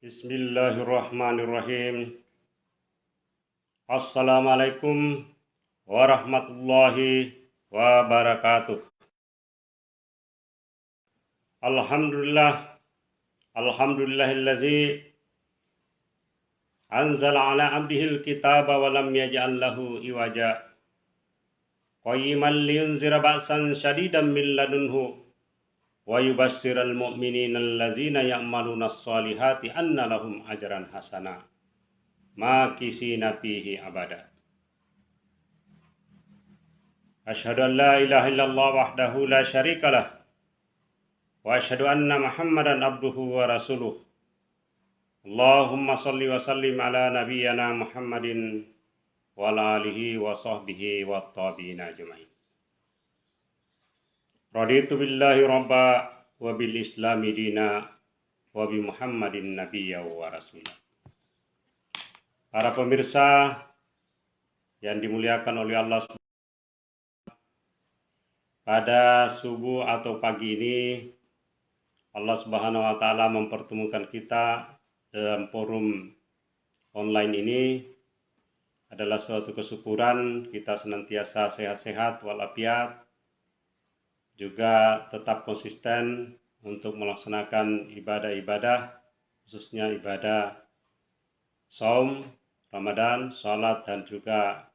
Bismillahirrahmanirrahim. Assalamualaikum warahmatullahi wabarakatuh. Alhamdulillahillazi anzala ala abdihil kitaba wa lam yaj'al lahu iwaja. Qayyiman liyunzira ba'san syadidan min ladunhu wa yubasyshiral mu'minina allazina ya'maluna sholihati anna lahum ajran hasana makisina fihi abada. Asyhadu an la ilaha illallah wahdahu la syarikalah wa asyhadu anna Muhammadan abduhu wa rasuluh. Allahumma shalli wa sallim ala nabiyyina Muhammadin wa ala alihi wa sahbihi wa tabi'ina ajmain. Raditu billahi rabba wa bil islami dina wa bi Muhammadin nabiyya wa rasulah. Para pemirsa yang dimuliakan oleh Allah, pada subuh atau pagi ini Allah Subhanahu wa taala mempertemukan kita dalam forum online ini adalah suatu kesyukuran. Kita senantiasa sehat-sehat walafiat, juga tetap konsisten untuk melaksanakan ibadah-ibadah, khususnya ibadah saum, Ramadan, salat, dan juga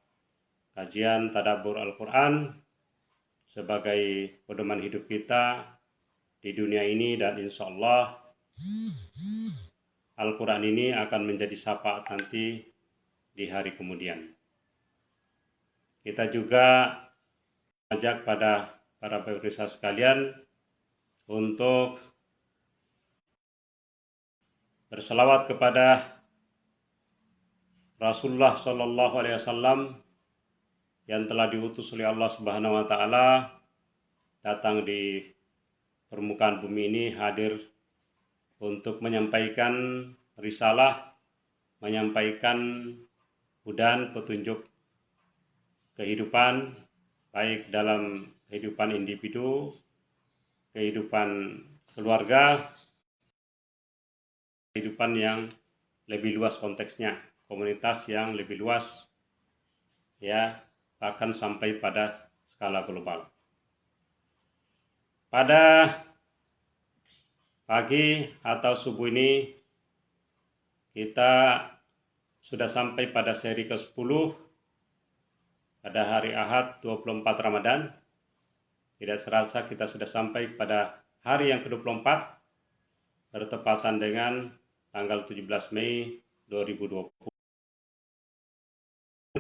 kajian tadabbur Al-Quran sebagai pedoman hidup kita di dunia ini, dan insya Allah Al-Quran ini akan menjadi syafaat nanti di hari kemudian. Kita juga mengajak pada para pemirsa sekalian untuk berselawat kepada Rasulullah Shallallahu Alaihi Wasallam yang telah diutus oleh Allah Subhanahu Wa Taala datang di permukaan bumi ini, hadir untuk menyampaikan risalah, menyampaikan hudan petunjuk kehidupan, baik dalam kehidupan individu, kehidupan keluarga, kehidupan yang lebih luas konteksnya, komunitas yang lebih luas, ya, bahkan sampai pada skala global. Pada pagi atau subuh ini kita sudah sampai pada seri ke-10 pada hari Ahad 24 Ramadan. Tidak serasa kita sudah sampai pada hari yang ke-24 bertepatan dengan tanggal 17 Mei 2020.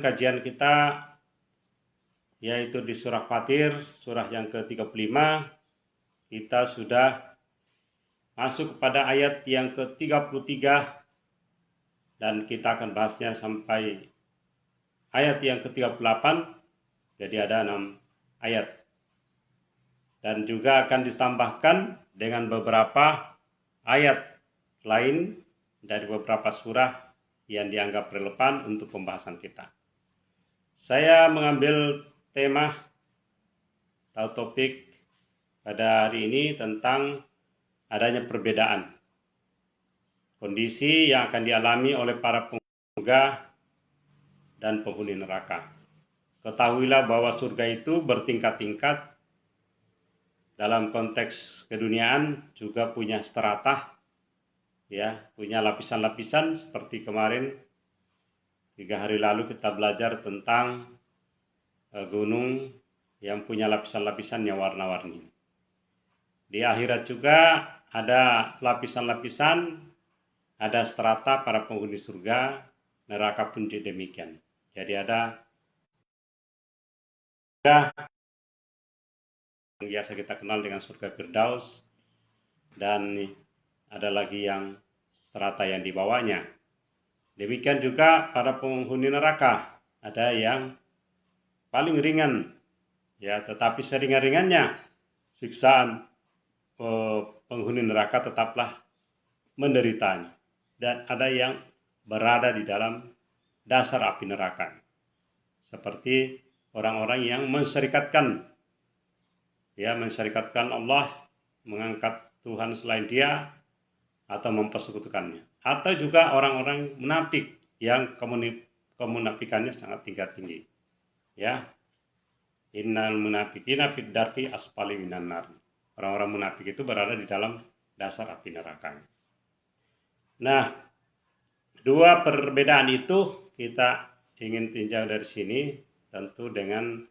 Kajian kita yaitu di surah Fatir, surah yang ke-35. Kita sudah masuk kepada ayat yang ke-33 dan kita akan bahasnya sampai ayat yang ke-38. Jadi ada 6 ayat. Dan juga akan ditambahkan dengan beberapa ayat lain dari beberapa surah yang dianggap relevan untuk pembahasan kita. Saya mengambil tema atau topik pada hari ini tentang adanya perbedaan kondisi yang akan dialami oleh para penghuni surga dan penghuni neraka. Ketahuilah bahwa surga itu bertingkat-tingkat. Dalam konteks keduniaan juga punya strata, ya, punya lapisan-lapisan. Seperti kemarin 3 hari lalu kita belajar tentang gunung yang punya lapisan-lapisan yang warna-warni. Di akhirat juga ada lapisan-lapisan, ada strata para penghuni surga, neraka pun demikian. Jadi ada yang biasa kita kenal dengan surga Firdaus, dan ada lagi yang strata yang dibawanya. Demikian juga para penghuni neraka, ada yang paling ringan, ya, tetapi seringan-ringannya siksaan penghuni neraka tetaplah menderitanya, dan ada yang berada di dalam dasar api neraka, seperti orang-orang yang mensyarikatkan Allah, mengangkat Tuhan selain Dia, atau mempersekutukannya, atau juga orang-orang munafik yang kemunafikannya sangat tinggi, ya. Innal munafiqina fid darki asfali minan nar. Orang-orang munafik itu berada di dalam dasar api neraka. Nah, dua perbedaan itu kita ingin tinjau dari sini, tentu dengan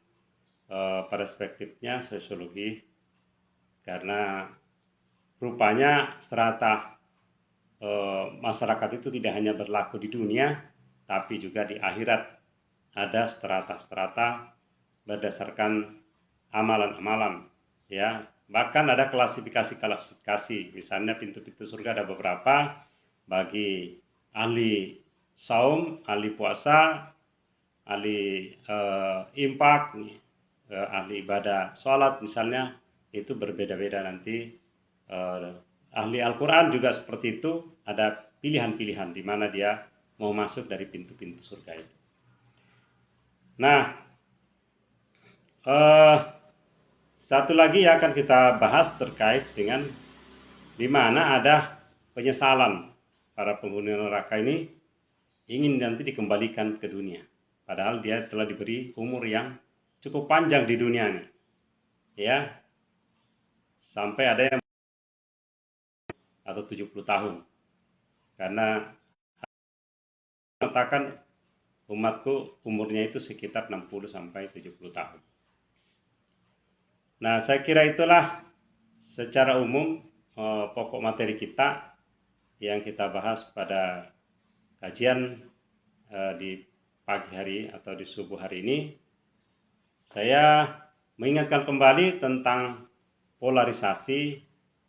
perspektifnya sosiologi, karena rupanya strata masyarakat itu tidak hanya berlaku di dunia, tapi juga di akhirat ada strata-strata berdasarkan amalan-amalan, ya. Bahkan ada klasifikasi, misalnya pintu-pintu surga ada beberapa, bagi ahli saum, ahli puasa, ahli infak, ahli ibadah sholat misalnya, itu berbeda-beda nanti. Ahli Al-Quran juga seperti itu, ada pilihan-pilihan di mana dia mau masuk dari pintu-pintu surga itu. Nah, satu lagi yang akan kita bahas terkait dengan di mana ada penyesalan para penghuni neraka ini ingin nanti dikembalikan ke dunia. Padahal dia telah diberi umur yang cukup panjang di dunia ini, ya, sampai ada yang atau 70 tahun. Karena mengatakan umatku umurnya itu sekitar 60 sampai 70 tahun. Nah, saya kira itulah secara umum pokok materi kita yang kita bahas pada kajian di pagi hari atau di subuh hari ini. Saya mengingatkan kembali tentang polarisasi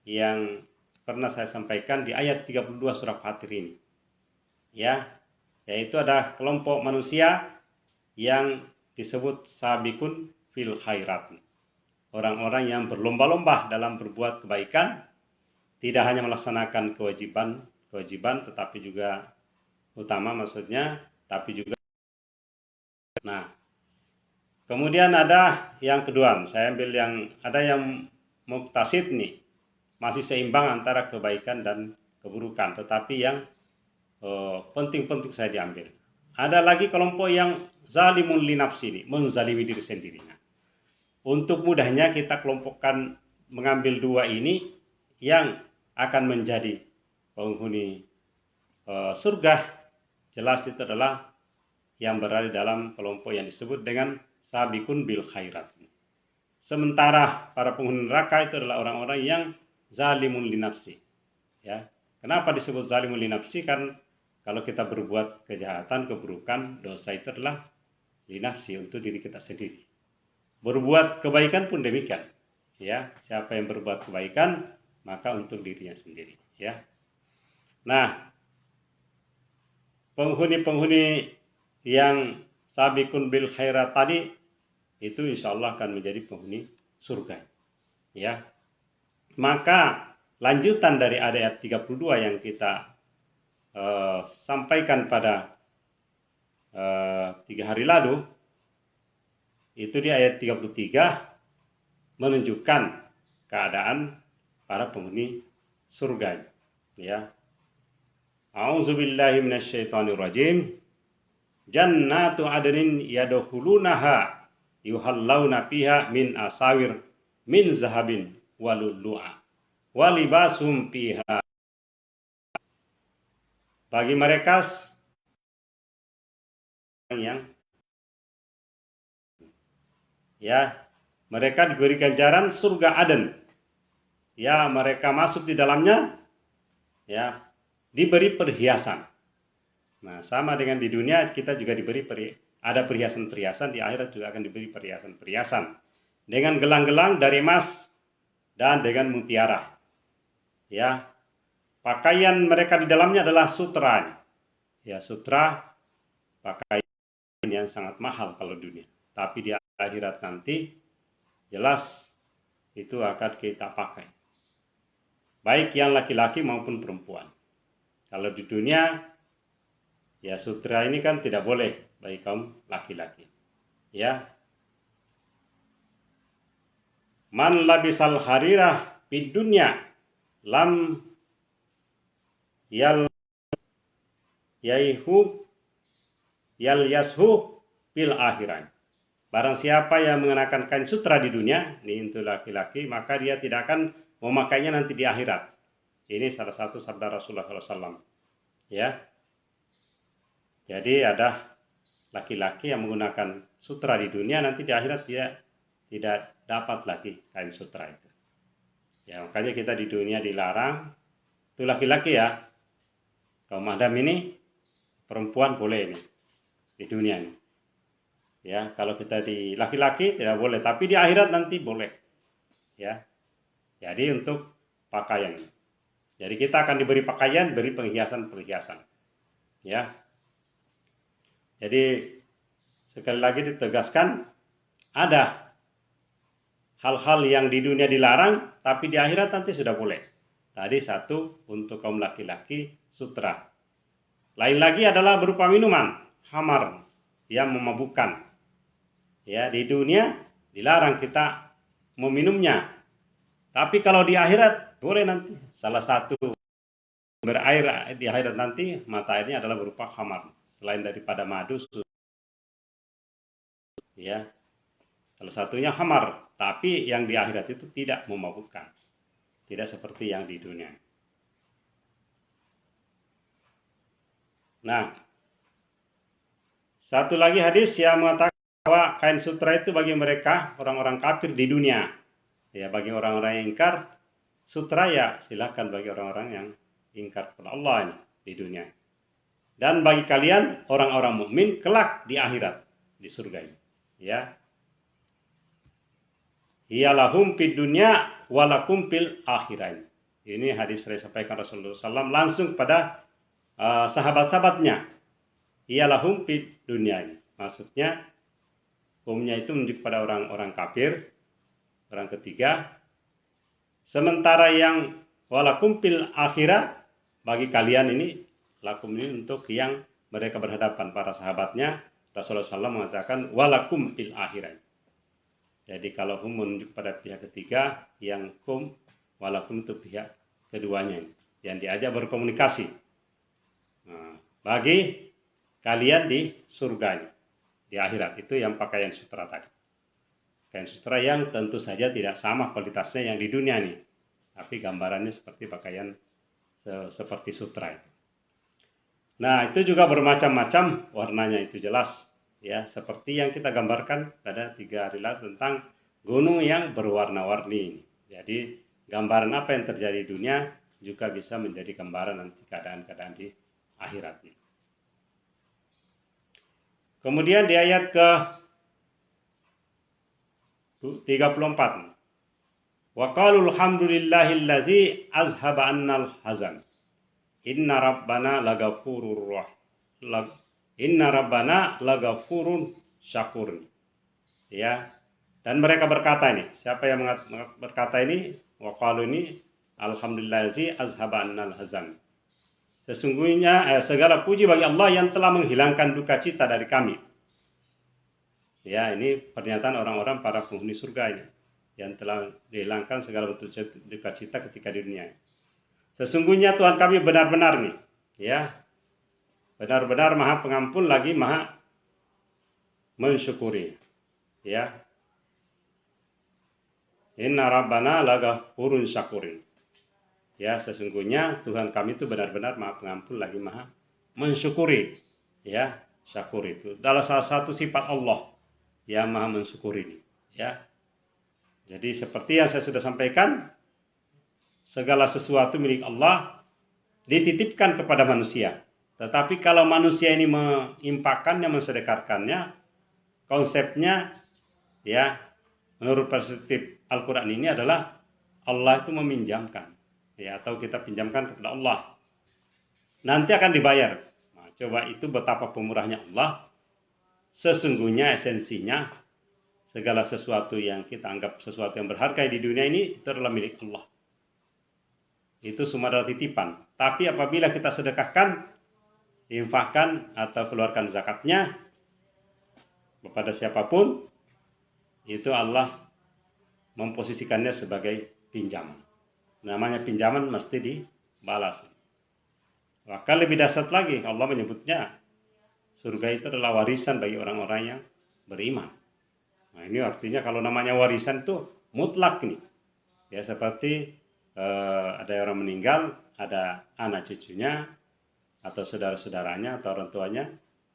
yang pernah saya sampaikan di ayat 32 surah Fatir ini, ya, yaitu ada kelompok manusia yang disebut sabikun fil khairat, orang-orang yang berlomba-lomba dalam berbuat kebaikan, tidak hanya melaksanakan kewajiban tetapi juga utama maksudnya, tapi juga. Nah, kemudian ada yang kedua, saya ambil yang ada yang muktasid nih, masih seimbang antara kebaikan dan keburukan, tetapi yang penting-penting saya diambil. Ada lagi kelompok yang zalimun li nafsi, menzalimi diri sendirinya. Untuk mudahnya kita kelompokkan mengambil dua ini, yang akan menjadi penghuni surga jelas itu adalah yang berada dalam kelompok yang disebut dengan sabikun bil khairat. Sementara para penghuni neraka itu adalah orang-orang yang zalimun li nafsi, ya. Kenapa disebut zalimun li nafsi? Kan kalau kita berbuat kejahatan, keburukan, dosa itu adalah li nafsi, untuk diri kita sendiri. Berbuat kebaikan pun demikian, ya. Siapa yang berbuat kebaikan maka untuk dirinya sendiri, ya. Nah, penghuni-penghuni yang sabikun bil khairat tadi itu insya Allah akan menjadi penghuni surga, ya. Maka lanjutan dari ayat 32 yang kita sampaikan pada 3 hari lalu, itu di ayat 33 menunjukkan keadaan para penghuni surga, ya. A'udzubillahi minasyaitonirrajim. Jannatu adnin yadkhulunaha yuhallawna fiha min asawir min zahabin walulu'a walibasum fiha. Bagi mereka yang, ya, mereka diberi ganjaran surga Aden, ya, mereka masuk di dalamnya, ya, diberi perhiasan. Nah, sama dengan di dunia kita juga diberi ada perhiasan-perhiasan, di akhirat juga akan diberi perhiasan-perhiasan dengan gelang-gelang dari emas dan dengan mutiara, ya. Pakaian mereka di dalamnya adalah sutra, ya, sutra pakaian yang sangat mahal kalau dunia, tapi di akhirat nanti jelas itu akan kita pakai, baik yang laki-laki maupun perempuan. Kalau di dunia, ya, sutra ini kan tidak boleh bagi kaum laki-laki, ya. Man labisal harirah fid dunya lam yal yaihu yal yashu fil akhirat. Barang siapa yang mengenakan kain sutra di dunia, ini untuk laki-laki, maka dia tidak akan memakainya nanti di akhirat. Ini salah satu sabda Rasulullah SAW. Ya, jadi ada laki-laki yang menggunakan sutra di dunia, nanti di akhirat dia tidak dapat lagi kain sutra itu. Ya, makanya kita di dunia dilarang. Itu laki-laki ya. Kaum madam ini perempuan boleh ini di dunia ini. Ya, kalau kita di laki-laki tidak boleh, tapi di akhirat nanti boleh. Ya. Jadi untuk pakaian. Jadi kita akan diberi pakaian, beri perhiasan-perhiasan. Ya. Jadi sekali lagi ditegaskan, ada hal-hal yang di dunia dilarang, tapi di akhirat nanti sudah boleh. Tadi satu untuk kaum laki-laki sutra. Lain lagi adalah berupa minuman, khamar, yang memabukkan. Ya, di dunia dilarang kita meminumnya. Tapi kalau di akhirat boleh nanti. Salah satu berair di akhirat nanti mata airnya adalah berupa khamar. Selain daripada madu, ya, salah satunya khamar, tapi yang di akhirat itu tidak memabukkan, tidak seperti yang di dunia. Nah, satu lagi hadis yang mengatakan bahwa kain sutra itu bagi mereka orang-orang kafir di dunia. Ya, bagi orang-orang yang ingkar sutra ya silakan bagi orang-orang yang ingkar kepada Allah ini di dunia. Dan bagi kalian orang-orang mukmin kelak di akhirat, di surga ini. Ya. Iyalahum fid dunya walakum fil akhirat. Ini hadis yang disampaikan Rasulullah SAW langsung pada sahabat-sahabatnya. Iyalahum fid dunya ini. Maksudnya umumnya itu menunjuk pada orang-orang kafir, orang ketiga. Sementara yang walakum fil akhirat bagi kalian ini, lakum ini untuk yang mereka berhadapan para sahabatnya. Rasulullah SAW mengatakan walakum fil akhirat. Jadi kalau hum menunjuk pada pihak ketiga, yang kum walakum itu pihak keduanya yang diajak berkomunikasi. Nah, bagi kalian di surga, di akhirat, itu yang pakaian sutra tadi. Kain sutra yang tentu saja tidak sama kualitasnya yang di dunia nih, tapi gambarannya seperti pakaian seperti sutra itu. Nah, itu juga bermacam-macam warnanya, itu jelas ya, seperti yang kita gambarkan pada 3 hari lalu tentang gunung yang berwarna-warni. Jadi gambaran apa yang terjadi di dunia juga bisa menjadi gambaran nanti keadaan-keadaan di akhirat. Kemudian di ayat ke 34, wa qalul hamdulillahillazi azhaba annal hazan inna rabbana lagafurur inna rabbana lagafurun syakur. Ya, dan mereka berkata ini, siapa yang berkata ini? Wa qalu ini alhamdulillahi azhaba annal hazan. Sesungguhnya segala puji bagi Allah yang telah menghilangkan duka cita dari kami. Ya, ini pernyataan orang-orang para penghuni surga ini, yang telah dihilangkan segala bentuk duka cita ketika di dunia. Sesungguhnya Tuhan kami benar-benar nih, ya, benar-benar maha pengampun lagi maha mensyukuri. Ya, inna rabbana lagafurun syakurin. Ya, sesungguhnya Tuhan kami itu benar-benar maha pengampun lagi maha mensyukuri. Ya, syakur itu adalah salah satu sifat Allah yang maha mensyukuri ini. Ya, jadi seperti yang saya sudah sampaikan, segala sesuatu milik Allah dititipkan kepada manusia. Tetapi kalau manusia ini menginfakkannya, mensedekahkannya, konsepnya ya menurut perspektif Al-Quran ini adalah Allah itu meminjamkan, ya, atau kita pinjamkan kepada Allah, nanti akan dibayar. Nah, coba itu betapa pemurahnya Allah. Sesungguhnya esensinya segala sesuatu yang kita anggap sesuatu yang berharga di dunia ini itu adalah milik Allah. Itu semua adalah titipan. Tapi apabila kita sedekahkan, infakkan atau keluarkan zakatnya kepada siapapun, itu Allah memposisikannya sebagai pinjaman. Namanya pinjaman mesti dibalas. Bahkan lebih dahsyat lagi, Allah menyebutnya surga itu adalah warisan bagi orang-orang yang beriman. Nah, ini artinya kalau namanya warisan itu mutlak nih. Ya seperti ada orang meninggal, ada anak cucunya atau saudara-saudaranya atau orang tuanya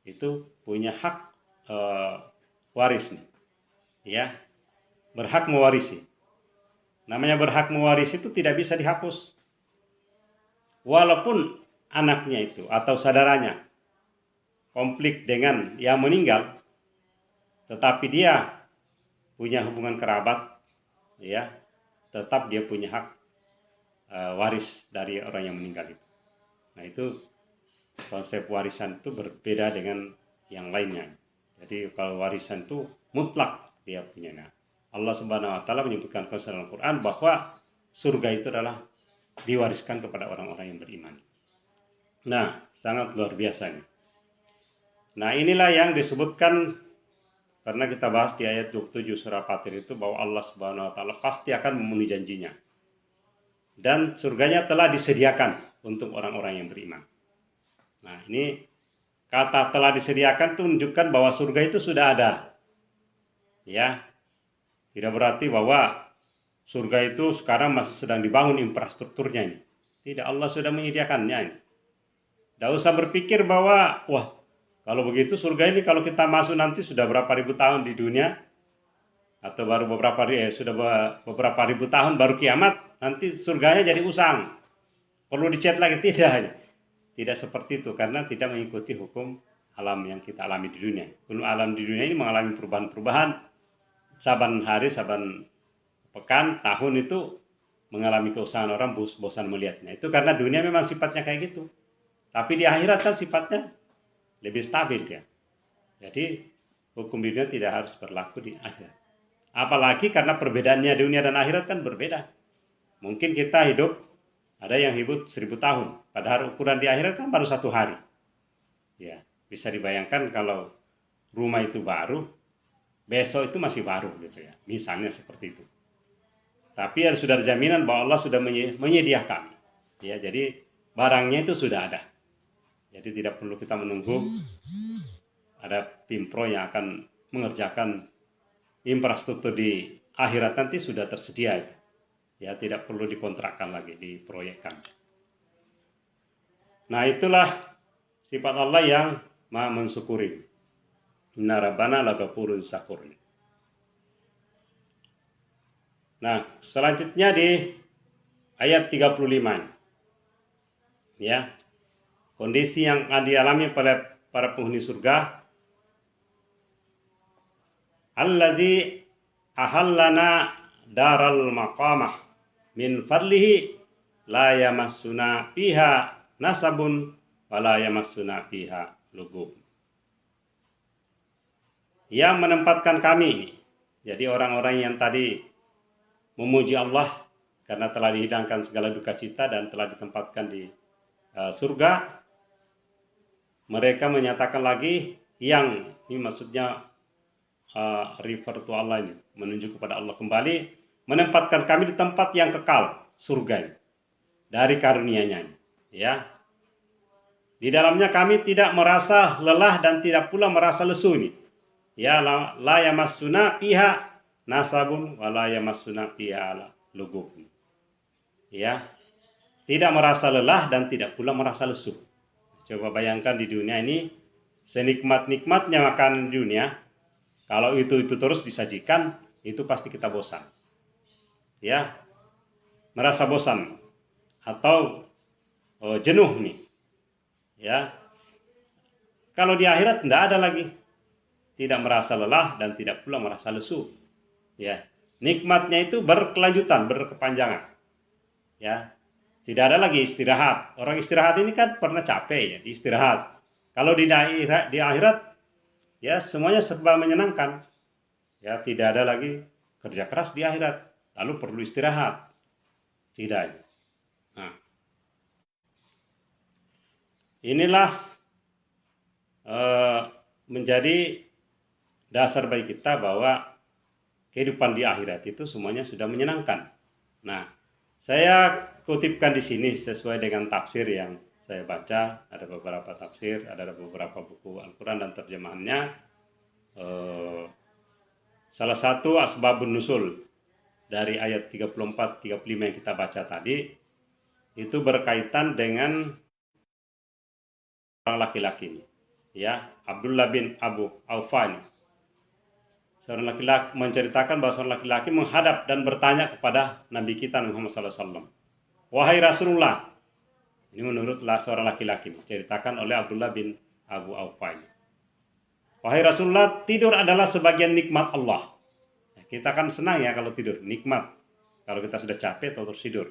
itu punya hak waris nih. Ya, berhak mewarisi. Namanya berhak mewarisi itu tidak bisa dihapus. Walaupun anaknya itu atau saudaranya konflik dengan yang meninggal, tetapi dia punya hubungan kerabat, ya, tetap dia punya hak waris dari orang yang meninggal itu. Nah, itu konsep warisan itu berbeda dengan yang lainnya. Jadi kalau warisan itu mutlak dia punya. Nah, Allah Subhanahu wa taala menyebutkan dalam Al-Qur'an bahwa surga itu adalah diwariskan kepada orang-orang yang beriman. Nah, sangat luar biasa ini. Nah, inilah yang disebutkan karena kita bahas di ayat 27 surah Fatir itu bahwa Allah Subhanahu wa taala pasti akan memenuhi janjinya. Dan surganya telah disediakan untuk orang-orang yang beriman. Nah, ini kata telah disediakan itu menunjukkan bahwa surga itu sudah ada. Ya. Tidak berarti bahwa surga itu sekarang masih sedang dibangun infrastrukturnya ini. Tidak, Allah sudah menyediakannya ini. Tidak usah berpikir bahwa wah, kalau begitu surga ini kalau kita masuk nanti sudah berapa ribu tahun di dunia atau baru beberapa ribu tahun baru kiamat, nanti surganya jadi usang. Perlu dicat lagi, tidak seperti itu karena tidak mengikuti hukum alam yang kita alami di dunia. Hukum alam di dunia ini mengalami perubahan-perubahan saban hari, saban pekan, tahun itu mengalami keusahan orang bosan melihatnya. Itu karena dunia memang sifatnya kayak gitu. Tapi di akhirat kan sifatnya lebih stabil ya. Jadi hukum dunia tidak harus berlaku di akhirat. Apalagi karena perbedaannya dunia dan akhirat kan berbeda. Mungkin kita hidup, ada yang hidup 1000 tahun. Padahal ukuran di akhirat kan baru 1 hari. Ya, bisa dibayangkan kalau rumah itu baru, besok itu masih baru gitu ya. Misalnya seperti itu. Tapi ada sudah jaminan bahwa Allah sudah menyediakan. Ya, jadi barangnya itu sudah ada. Jadi tidak perlu kita menunggu ada Pimpro yang akan mengerjakan infrastruktur di akhirat, nanti sudah tersedia. Ya, tidak perlu dikontrakkan lagi, diproyekkan. Nah, itulah sifat Allah yang Maha mensyukuri. Inna rabbana lagafurun syakur. Nah, selanjutnya di ayat 35. Ya. Kondisi yang akan dialami oleh para penghuni surga. Allazi ahallana daral maqamah min fadlihi la yamassuna fiha nasabun wa la yamassuna fiha lugub. Yang menempatkan kami, jadi orang-orang yang tadi memuji Allah karena telah dihilangkan segala duka cita dan telah ditempatkan di surga, mereka menyatakan lagi yang ini maksudnya refer to Allah ini, menunjuk kepada Allah kembali, menempatkan kami di tempat yang kekal, surga ini, dari karunia-Nya, ya. Di dalamnya kami tidak merasa lelah dan tidak pula merasa lesu ini. Ya, la yamassuna fiha nasabun wa la yamassuna fiha lugub. Ya. Tidak merasa lelah dan tidak pula merasa lesu. Coba bayangkan di dunia ini, senikmat-nikmatnya makanan di dunia, kalau itu terus disajikan, itu pasti kita bosan. Ya, merasa bosan atau jenuh nih. Ya, kalau di akhirat tidak ada lagi, tidak merasa lelah dan tidak pula merasa lesu. Ya, nikmatnya itu berkelanjutan, berkepanjangan. Ya, tidak ada lagi istirahat. Orang istirahat ini kan pernah capek ya, istirahat. Kalau di akhirat ya semuanya serba menyenangkan. Ya, tidak ada lagi kerja keras di akhirat. Lalu perlu istirahat. Tidak. Nah, inilah menjadi dasar bagi kita bahwa kehidupan di akhirat itu semuanya sudah menyenangkan. Nah, saya kutipkan di sini sesuai dengan tafsir yang saya baca, ada beberapa tafsir, ada beberapa buku Al-Quran dan terjemahannya. Salah satu asbabun nusul dari ayat 34-35 yang kita baca tadi, itu berkaitan dengan orang laki-laki, ya, Abdullah bin Abu Aufa ini. Seorang laki-laki menceritakan bahwa seorang laki-laki menghadap dan bertanya kepada Nabi kita Muhammad SAW. Wahai Rasulullah, ini menurutlah seorang laki-laki, diceritakan oleh Abdullah bin Abu Aufa ini. Wahai Rasulullah, tidur adalah sebagian nikmat Allah. Kita kan senang ya kalau tidur, nikmat. Kalau kita sudah capek atau terus tidur.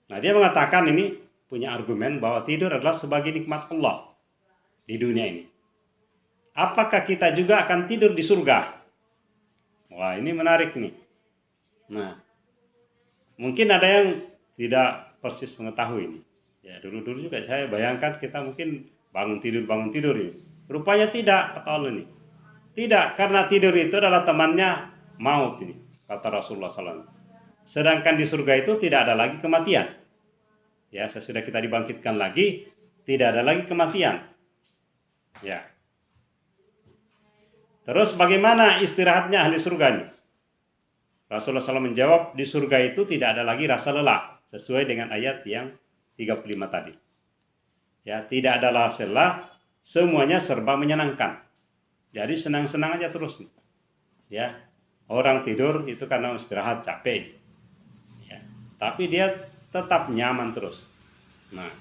Nah, dia mengatakan ini punya argumen bahwa tidur adalah sebagai nikmat Allah di dunia ini. Apakah kita juga akan tidur di surga? Wah, ini menarik nih. Nah, mungkin ada yang tidak persis mengetahui ini. Ya, dulu-dulu juga saya bayangkan kita mungkin bangun tidur ini. Rupanya tidak, kata Allah ini. Tidak, karena tidur itu adalah temannya maut ini, kata Rasulullah SAW. Sedangkan di surga itu tidak ada lagi kematian. Ya, sesudah kita dibangkitkan lagi, tidak ada lagi kematian. Ya. Terus bagaimana istirahatnya ahli surga ini? Rasulullah SAW menjawab, di surga itu tidak ada lagi rasa lelah, sesuai dengan ayat yang 35 tadi. Ya, tidak ada rasa lelah, semuanya serba menyenangkan. Jadi senang-senang aja terus. Ya, orang tidur itu karena istirahat capek. Ya, tapi dia tetap nyaman terus. Nah,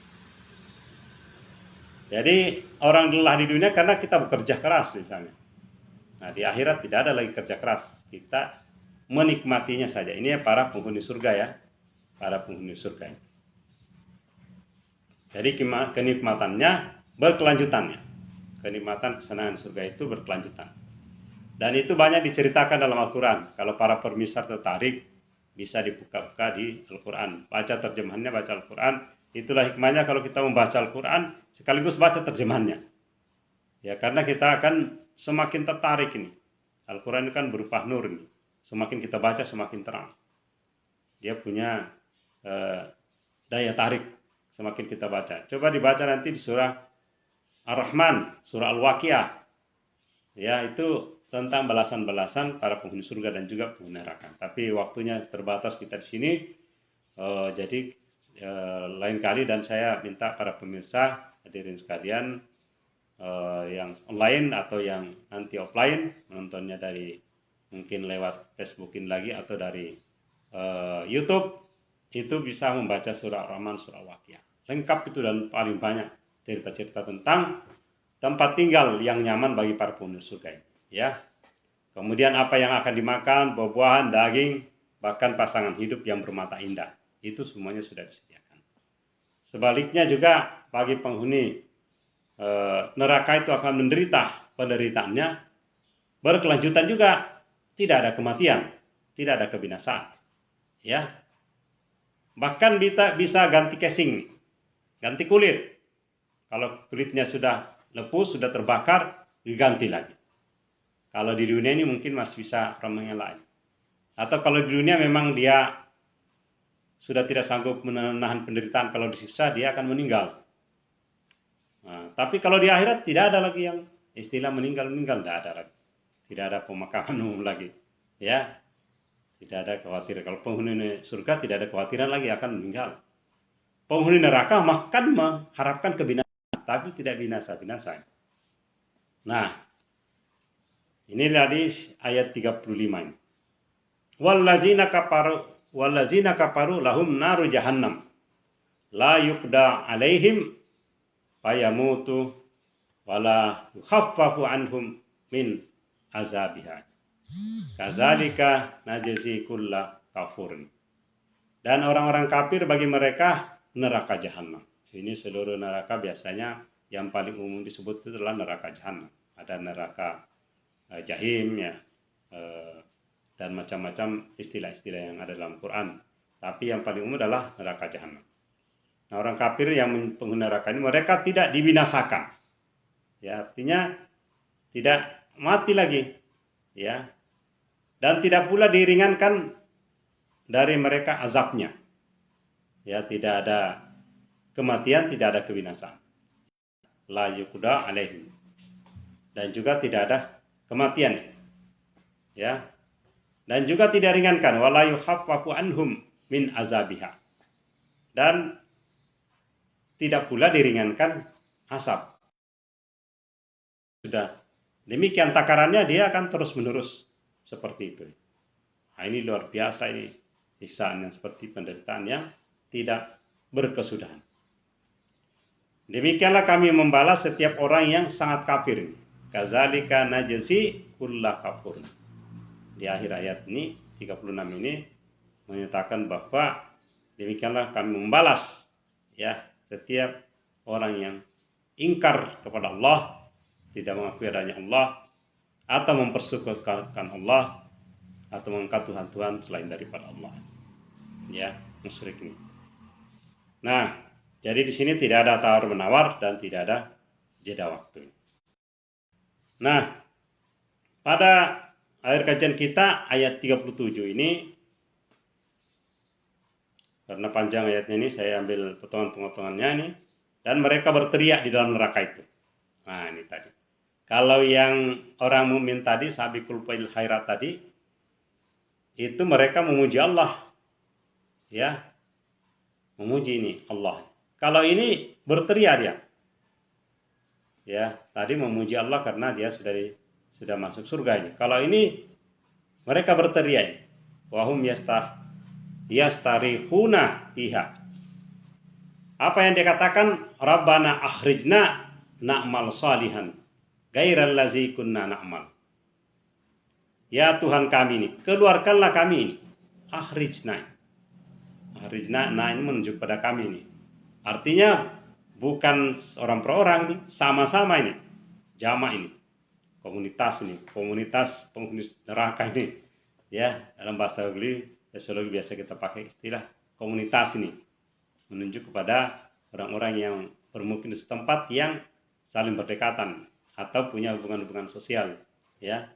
jadi orang lelah di dunia karena kita bekerja keras misalnya. Nah, di akhirat tidak ada lagi kerja keras. Kita menikmatinya saja. Ini ya para penghuni surga ya. Para penghuni surga. Jadi kenikmatannya berkelanjutan ya. Kenikmatan kesenangan surga itu berkelanjutan. Dan itu banyak diceritakan dalam Al-Quran. Kalau para pemirsa tertarik, bisa dibuka-buka di Al-Quran. Baca terjemahannya, baca Al-Quran. Itulah hikmahnya kalau kita membaca Al-Quran, sekaligus baca terjemahannya. Ya, karena kita akan semakin tertarik ini. Al-Quran ini kan berupa nur ini. Semakin kita baca, semakin terang. Dia punya daya tarik semakin kita baca. Coba dibaca nanti di surah Ar-Rahman, surah Al-Waqiah. Ya, itu tentang balasan-balasan para penghuni surga dan juga penghuni neraka. Tapi waktunya terbatas kita di sini. Jadi lain kali, dan saya minta para pemirsa hadirin sekalian yang online atau yang nanti offline menontonnya dari mungkin lewat Facebookin lagi atau dari YouTube, itu bisa membaca surah Ar-Rahman, surah Al-Waqiah. Lengkap itu dan paling banyak cerita-cerita tentang tempat tinggal yang nyaman bagi para penghuni surga ini. Ya. Kemudian apa yang akan dimakan, buah-buahan, daging, bahkan pasangan hidup yang bermata indah. Itu semuanya sudah disediakan. Sebaliknya juga bagi penghuni neraka itu akan menderita penderitaannya berkelanjutan juga. Tidak ada kematian, tidak ada kebinasaan. Ya. Bahkan bisa ganti casing, ganti kulit. Kalau kulitnya sudah lepuh, sudah terbakar, diganti lagi. Kalau di dunia ini mungkin masih bisa orang yang lain. Atau kalau di dunia memang dia sudah tidak sanggup menahan penderitaan, kalau disiksa dia akan meninggal. Nah, tapi kalau di akhirat tidak ada lagi yang istilah meninggal, tidak ada lagi. Tidak ada pemakaman umum lagi. Ya, tidak ada kekhawatiran. Kalau penghuni surga tidak ada kekhawatiran lagi akan meninggal. Penghuni neraka makan mengharapkan kebinasaan, tapi tidak binasa-binasa. Nah, ini tadi ayat 35 ini. Wallazina kafaru lahum naru jahannam la yuqda alaihim fayamutu wala yukhaffafu anhum min azabiha. Kadzalika najzi kulla kafurin. Dan orang-orang kafir bagi mereka neraka jahanam. Ini seluruh neraka biasanya yang paling umum disebut itu adalah neraka jahanam. Ada neraka jahim ya, dan macam-macam istilah-istilah yang ada dalam Quran. Tapi yang paling umum adalah neraka jahanam. Nah, orang kafir yang penghuni neraka ini mereka tidak dibinasakan. Ya, artinya tidak mati lagi. Ya. Dan tidak pula diringankan dari mereka azabnya. Ya, tidak ada kematian, tidak ada kebinasaan. La yuqda alaihim. Dan juga tidak ada kematian. Ya. Dan juga tidak ringankan, wala yukhaffafu anhum min azabiha. Dan tidak pula diringankan azab. Sudah demikian takarannya, dia akan terus-menerus seperti itu. Nah, ini luar biasa, ini siksaan yang seperti penderitaan yang tidak berkesudahan. Demikianlah kami membalas setiap orang yang sangat kafir. Kazalika najzi kulla kafur. Di akhir ayat ini 36 ini menyatakan bahwa demikianlah kami membalas ya setiap orang yang ingkar kepada Allah, tidak mengakui adanya Allah, atau mempersekutukan Allah, atau mengangkat Tuhan-Tuhan selain daripada Allah. Ya, musyrik ini. Nah, jadi di sini tidak ada tawar-menawar dan tidak ada jeda waktu. Nah, pada akhir kajian kita ayat 37 ini, karena panjang ayatnya ini, saya ambil potongan-potongannya ini. Dan mereka berteriak di dalam neraka itu. Nah, ini tadi. Kalau yang orang mukmin tadi, sabiqul khairat tadi, itu mereka memuji Allah. Ya. Memuji ini Allah. Kalau ini berteriak dia. Ya, tadi memuji Allah karena dia sudah masuk surga ini. Kalau ini mereka berteriak, wahum yastarihuna fiha. Apa yang dikatakan? Rabbana akhrijna na'mal salihan ghairal ladzi kunna na'mal. Ya Tuhan kami ini, keluarkanlah kami ini. Akhrijna. Akhrijna, nah ini menunjuk pada kami ini. Artinya bukan orang per orang ini, sama-sama ini. Jamaah ini. Komunitas ini, komunitas penghuni neraka ini. Ya, dalam bahasa sosiologi biasa kita pakai istilah komunitas ini. Menunjuk kepada orang-orang yang bermukim di setempat yang saling berdekatan atau punya hubungan-hubungan sosial, ya.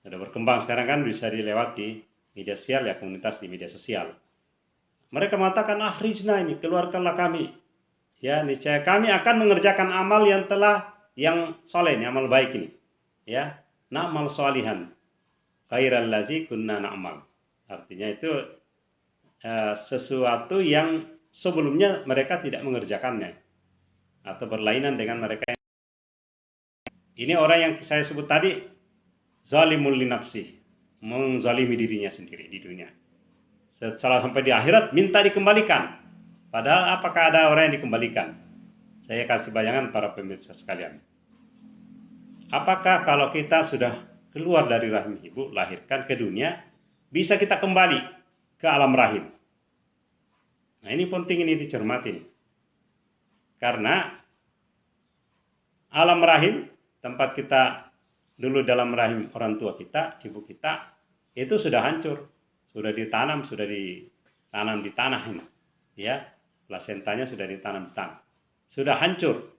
Sudah berkembang sekarang kan, bisa dilewati media sosial, ya, komunitas di media sosial. Mereka mengatakan, akhrijna ini, keluarkanlah kami. Ya, niscaya kami akan mengerjakan amal yang soleh, amal baik ini. Ya, na'mal sholihan ghairal ladzi kunna na'mal. Artinya itu sesuatu yang sebelumnya mereka tidak mengerjakannya atau berlainan dengan mereka. Ini orang yang saya sebut tadi zalimul linafsih, menzalimi dirinya sendiri di dunia. Setelah sampai di akhirat minta dikembalikan. Padahal apakah ada orang yang dikembalikan? Saya kasih bayangan para pemirsa sekalian. Apakah kalau kita sudah keluar dari rahim ibu, lahirkan ke dunia, bisa kita kembali ke alam rahim? Nah, ini penting, ini dicermati. Karena alam rahim, tempat kita dulu dalam rahim orang tua kita, ibu kita, itu sudah hancur, sudah ditanam di tanah ini. Ya, plasentanya sudah ditanam di tanah. Sudah hancur.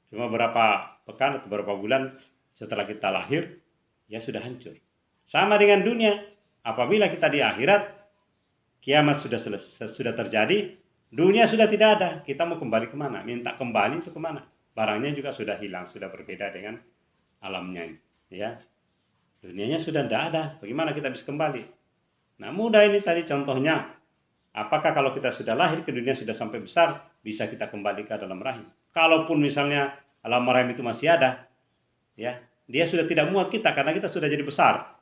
Cuma berapa pekan atau beberapa bulan setelah kita lahir, ya sudah hancur. Sama dengan dunia. Apabila kita di akhirat, kiamat sudah terjadi, dunia sudah tidak ada. Kita mau kembali kemana? Minta kembali itu kemana? Barangnya juga sudah hilang, sudah berbeda dengan alamnya ini. Ya, dunianya sudah tidak ada. Bagaimana kita bisa kembali? Nah, mudah ini tadi contohnya. Apakah kalau kita sudah lahir ke dunia, sudah sampai besar, bisa kita kembali ke dalam rahim? Kalaupun misalnya alam rahim itu masih ada, ya, dia sudah tidak muat kita karena kita sudah jadi besar.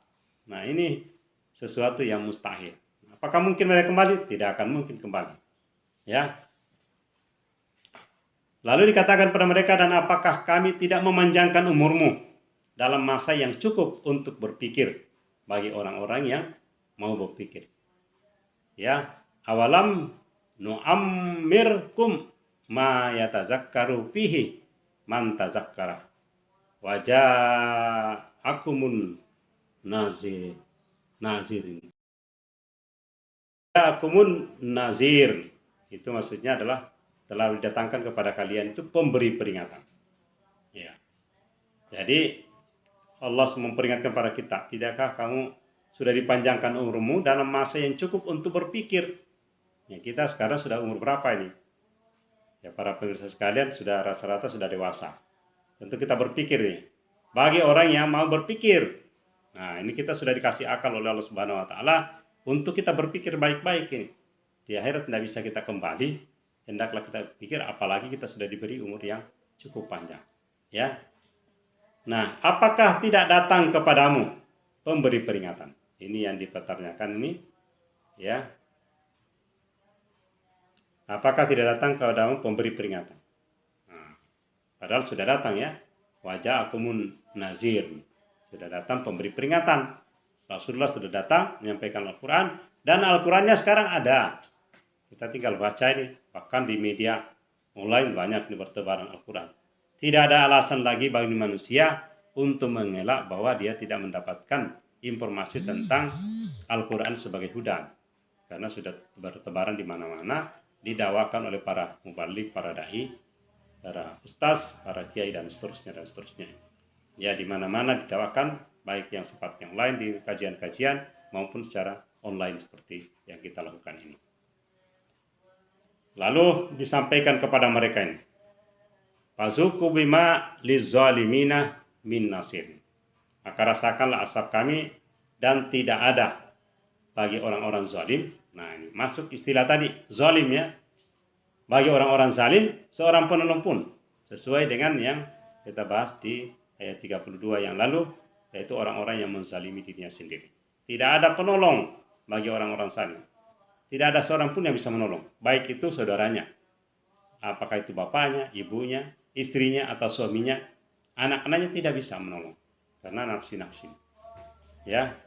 Nah, ini sesuatu yang mustahil. Apakah mungkin mereka kembali? Tidak akan mungkin kembali. Ya. Lalu dikatakan pada mereka, dan apakah kami tidak memanjangkan umurmu dalam masa yang cukup untuk berpikir bagi orang-orang yang mau berpikir. Ya, awalam nu'ammirkum ma yatazakkaru fihi man tazakkara waja'akumun nazirin. Akumun nazir, itu maksudnya adalah telah didatangkan kepada kalian itu pemberi peringatan. Ya. Jadi Allah memperingatkan pada kita, tidakkah kamu sudah dipanjangkan umurmu dalam masa yang cukup untuk berpikir? Ya, kita sekarang sudah umur berapa ini? Ya, para pemirsa sekalian sudah rata-rata sudah dewasa. Tentu kita berpikir nih, bagi orang yang mau berpikir. Nah, ini kita sudah dikasih akal oleh Allah Subhanahu wa taala untuk kita berpikir baik-baik ini. Di akhirat tidak bisa kita kembali, hendaklah kita pikir, apalagi kita sudah diberi umur yang cukup panjang. Ya. Nah, apakah tidak datang kepadamu pemberi peringatan? Ini yang dipertanyakan ini, ya. Apakah tidak datang kepadamu pemberi peringatan? Nah, padahal sudah datang ya. Wajah akumun nazir. Sudah datang pemberi peringatan. Rasulullah sudah datang menyampaikan Al-Quran. Dan Al-Qurannya sekarang ada. Kita tinggal baca ini. Bahkan di media online banyak di bertebaran Al-Quran. Tidak ada alasan lagi bagi manusia untuk mengelak bahwa dia tidak mendapatkan informasi tentang Al-Quran sebagai hudan. Karena sudah bertebaran di mana-mana, didakwakan oleh para mubalik, para dai, para ustaz, para kiai dan seterusnya dan seterusnya. Ya, di mana-mana didakwakan, baik yang sifatnya online di kajian-kajian maupun secara online seperti yang kita lakukan ini. Lalu disampaikan kepada mereka ini, fazuku bima lizalimina min nasir. Maka rasakanlah asap kami dan tidak ada bagi orang-orang zalim. Nah, ini masuk istilah tadi, zalim ya. Bagi orang-orang zalim, seorang penolong pun. Sesuai dengan yang kita bahas di ayat 32 yang lalu, yaitu orang-orang yang menzalimi dirinya sendiri. Tidak ada penolong bagi orang-orang zalim. Tidak ada seorang pun yang bisa menolong. Baik itu saudaranya. Apakah itu bapaknya, ibunya, istrinya, atau suaminya. Anak-anaknya tidak bisa menolong. Karena nafsi-nafsi. Ya.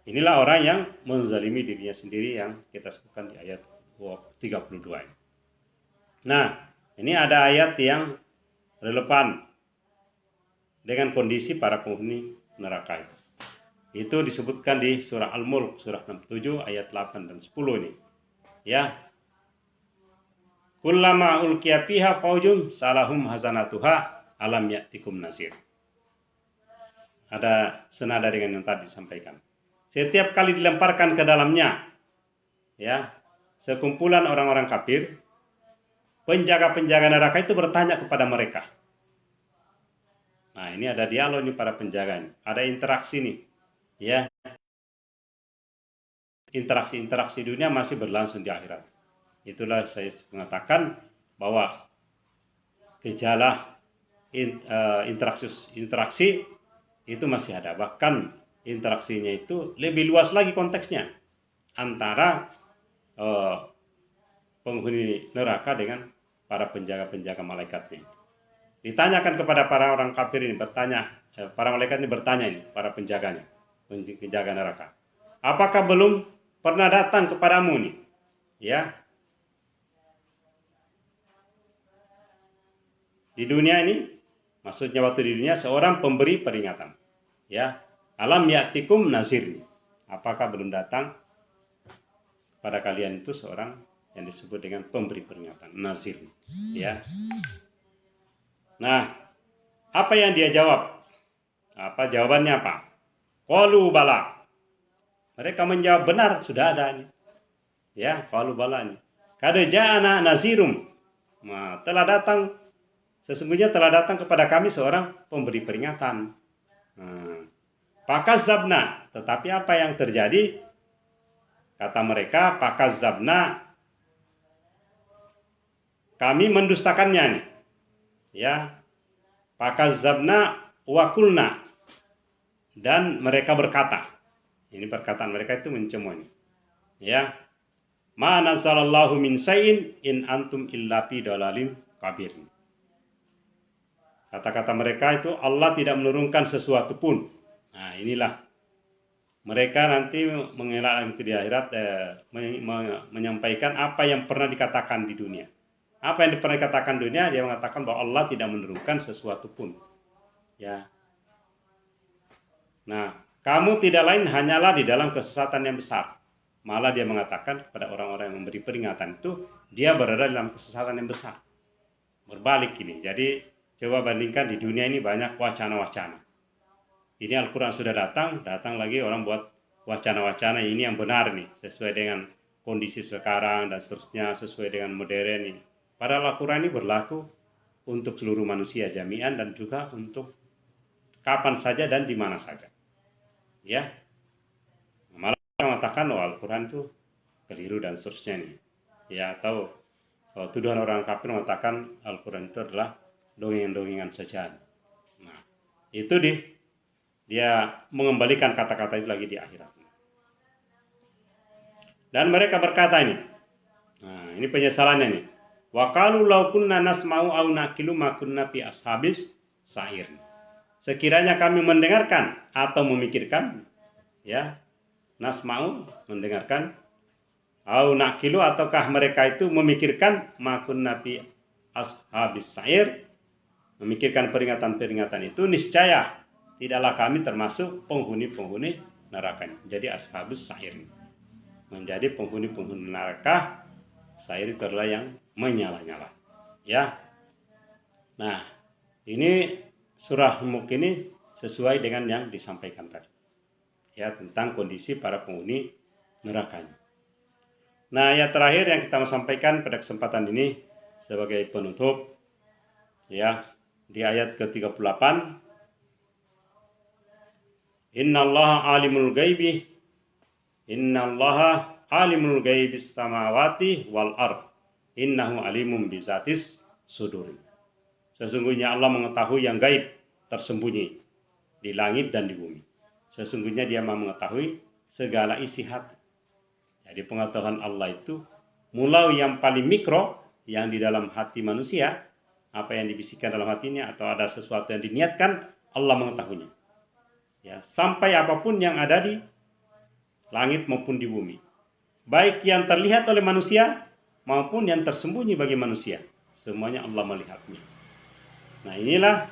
Inilah orang yang menzalimi dirinya sendiri yang kita sebutkan di ayat 32 ini. Nah, ini ada ayat yang relevan dengan kondisi para penghuni neraka itu. Itu disebutkan di surah Al-Mulk, surah 67 ayat 8 dan 10 ini. Ya. Kullama ulqiya fiha faujun salahum hazanatuha alam ya'tikum nazir. Ada senada dengan yang tadi disampaikan. Setiap kali dilemparkan ke dalamnya, ya, sekumpulan orang-orang kafir, penjaga-penjaga neraka itu bertanya kepada mereka. Nah, ini ada dialog nih para penjaga, ada interaksi nih, ya. Interaksi dunia masih berlangsung di akhirat. Itulah saya mengatakan bahwa gejala interaksi itu masih ada. Bahkan interaksinya itu lebih luas lagi konteksnya antara penghuni neraka dengan para penjaga-penjaga malaikatnya. Ditanyakan kepada para orang kafir ini, para malaikat ini bertanya ini, para penjaganya, penjaga neraka. Apakah belum pernah datang kepadamu nih? Ya. Di dunia ini, maksudnya waktu di dunia, seorang pemberi peringatan. Ya. Alam ya'tikum nazir. Apakah belum datang pada kalian itu seorang yang disebut dengan pemberi peringatan, nazir. Ya. Nah, apa yang dia jawab? Apa jawabannya apa? Qalu bala. Mereka menjawab benar, sudah ada nih. Ya, qalu bala nih. Kad ja'ana nazirum. Nah, sesungguhnya telah datang kepada kami seorang pemberi peringatan. Fakazzabna, tetapi apa yang terjadi? Kata mereka, fakazzabna, kami mendustakannya nih. Ya. Fakazzabna wa qulna, dan mereka berkata. Ini perkataan mereka itu mencemooh ini. Ya. Ma nazzalallahu min syai'in in antum illa fi dalalin kabir. Kata-kata mereka itu, Allah tidak menurunkan sesuatu pun. Nah, inilah mereka nanti mengelak di akhirat, menyampaikan apa yang pernah dikatakan di dunia. Apa yang pernah dikatakan di dunia, dia mengatakan bahwa Allah tidak menurunkan sesuatu pun. Ya. Nah, kamu tidak lain hanyalah di dalam kesesatan yang besar. Malah dia mengatakan kepada orang-orang yang memberi peringatan itu, dia berada dalam kesesatan yang besar. Berbalik ini. Jadi coba bandingkan, di dunia ini banyak wacana-wacana. Ini Al-Quran sudah datang lagi orang buat wacana-wacana ini yang benar nih, sesuai dengan kondisi sekarang dan seterusnya, sesuai dengan modern ini. Padahal Al-Quran ini berlaku untuk seluruh manusia jami'an dan juga untuk kapan saja dan di mana saja. Ya, malah mengatakan Al-Quran itu keliru dan seterusnya nih. Ya, atau tuduhan orang kafir mengatakan Al-Quran itu adalah dongeng-dongengan saja. Nah, itu dia mengembalikan kata-kata itu lagi di akhirat. Dan mereka berkata ini. Nah, ini penyesalannya nih. Wa qalu law kunna nasma'u aw naqilu ma kunna fi ashabis sa'ir. Sekiranya kami mendengarkan atau memikirkan, ya, nasma'u mendengarkan, au naqilu ataukah mereka itu memikirkan ma kunna fi ashabis sa'ir, memikirkan peringatan-peringatan itu, niscaya tidaklah kami termasuk penghuni-penghuni neraka. Jadi ashabus sa'ir menjadi penghuni-penghuni neraka. Sa'ir itu adalah yang menyala-nyala. Ya. Nah, ini surah Mulk ini sesuai dengan yang disampaikan tadi. Ya, tentang kondisi para penghuni nerakanya. Nah, ayat terakhir yang kita mau sampaikan pada kesempatan ini sebagai penutup, ya, di ayat ke-38. Innallaha alimul ghaibi. Innallaha alimul ghaibis samawati wal ard. Innahu alimun bizatis sudur. Sesungguhnya Allah mengetahui yang gaib tersembunyi di langit dan di bumi. Sesungguhnya Dia Maha mengetahui segala isi hati. Jadi pengetahuan Allah itu mulai yang paling mikro, yang di dalam hati manusia, apa yang dibisikkan dalam hatinya atau ada sesuatu yang diniatkan, Allah mengetahuinya. Ya, sampai apapun yang ada di langit maupun di bumi, baik yang terlihat oleh manusia maupun yang tersembunyi bagi manusia, semuanya Allah melihatnya. Nah, inilah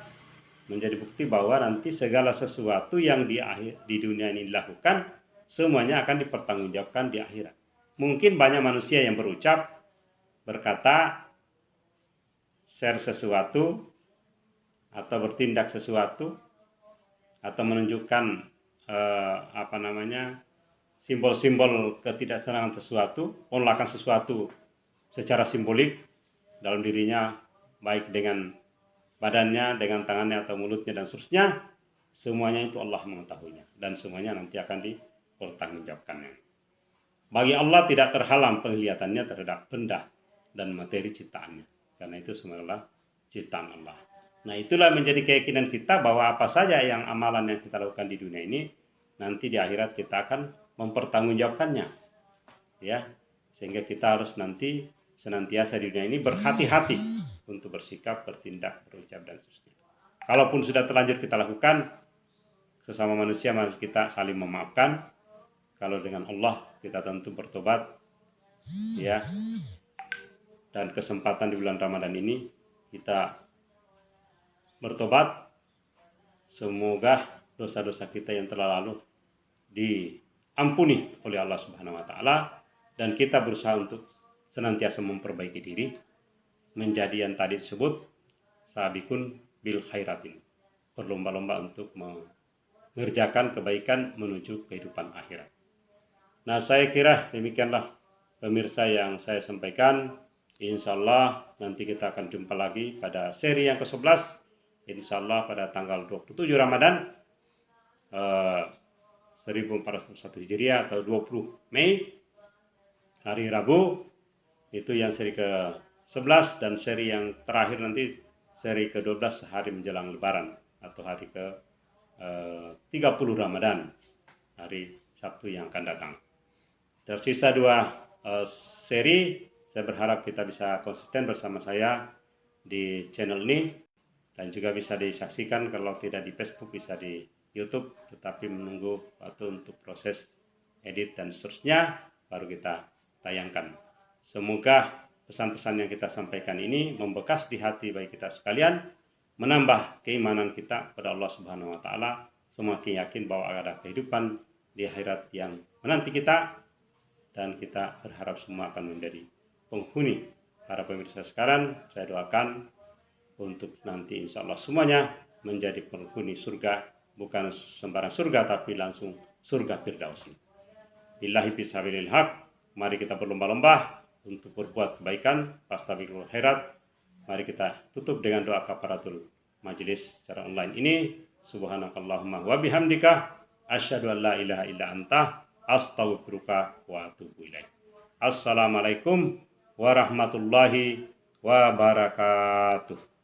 menjadi bukti bahwa nanti segala sesuatu yang di dunia ini dilakukan, semuanya akan dipertanggungjawabkan di akhirat. Mungkin banyak manusia yang berucap, berkata, share sesuatu atau bertindak sesuatu atau menunjukkan simbol-simbol ketidaksenangan sesuatu, penolakan sesuatu secara simbolik dalam dirinya, baik dengan badannya, dengan tangannya atau mulutnya dan seterusnya, semuanya itu Allah mengetahuinya dan semuanya nanti akan dipertanggungjawabkannya. Bagi Allah tidak terhalang penglihatannya terhadap benda dan materi ciptaannya, karena itu semua adalah ciptaan Allah. Nah, itulah menjadi keyakinan kita bahwa apa saja yang amalan yang kita lakukan di dunia ini, nanti di akhirat kita akan mempertanggungjawabkannya. Ya, sehingga kita harus nanti senantiasa di dunia ini berhati-hati untuk bersikap, bertindak, berucap dan seterusnya. Kalaupun sudah terlanjur kita lakukan, sesama manusia harus kita saling memaafkan. Kalau dengan Allah kita tentu bertobat, ya. Dan kesempatan di bulan Ramadan ini kita bertobat. Semoga dosa-dosa kita yang telah lalu diampuni oleh Allah Subhanahu wa taala, dan kita berusaha untuk senantiasa memperbaiki diri menjadi yang tadi disebut sabikun bil khairatin, berlomba-lomba untuk mengerjakan kebaikan menuju kehidupan akhirat. Nah, saya kira demikianlah pemirsa yang saya sampaikan. Insyaallah nanti kita akan jumpa lagi pada seri yang ke-11, insyaallah pada tanggal 27 Ramadan 1401 Hijriah atau 20 Mei, hari Rabu. Itu yang seri ke-11, dan seri yang terakhir nanti seri ke-12 sehari menjelang Lebaran atau hari ke-30 Ramadan, hari Sabtu yang akan datang. Tersisa 2 seri. Saya berharap kita bisa konsisten bersama saya di channel ini, dan juga bisa disaksikan kalau tidak di Facebook bisa di YouTube, tetapi menunggu waktu untuk proses edit dan seterusnya baru kita tayangkan. Semoga pesan-pesan yang kita sampaikan ini membekas di hati bagi kita sekalian, menambah keimanan kita pada Allah Subhanahu wa taala, semakin yakin bahwa ada kehidupan di akhirat yang menanti kita, dan kita berharap semua akan menjadi penghuni. Para pemirsa sekarang, saya doakan untuk nanti insya Allah semuanya menjadi penghuni surga, bukan sembarang surga tapi langsung surga Firdaus. Billahi fisabilil haq, mari kita berlomba-lomba untuk berbuat kebaikan, fastabiqul khairat. Mari kita tutup dengan doa kafaratul majelis secara online ini. Subhanakallahumma wa bihamdika asyhadu an la ilaha illa anta astaghfiruka wa atubu ilaik. Assalamualaikum warahmatullahi wabarakatuh.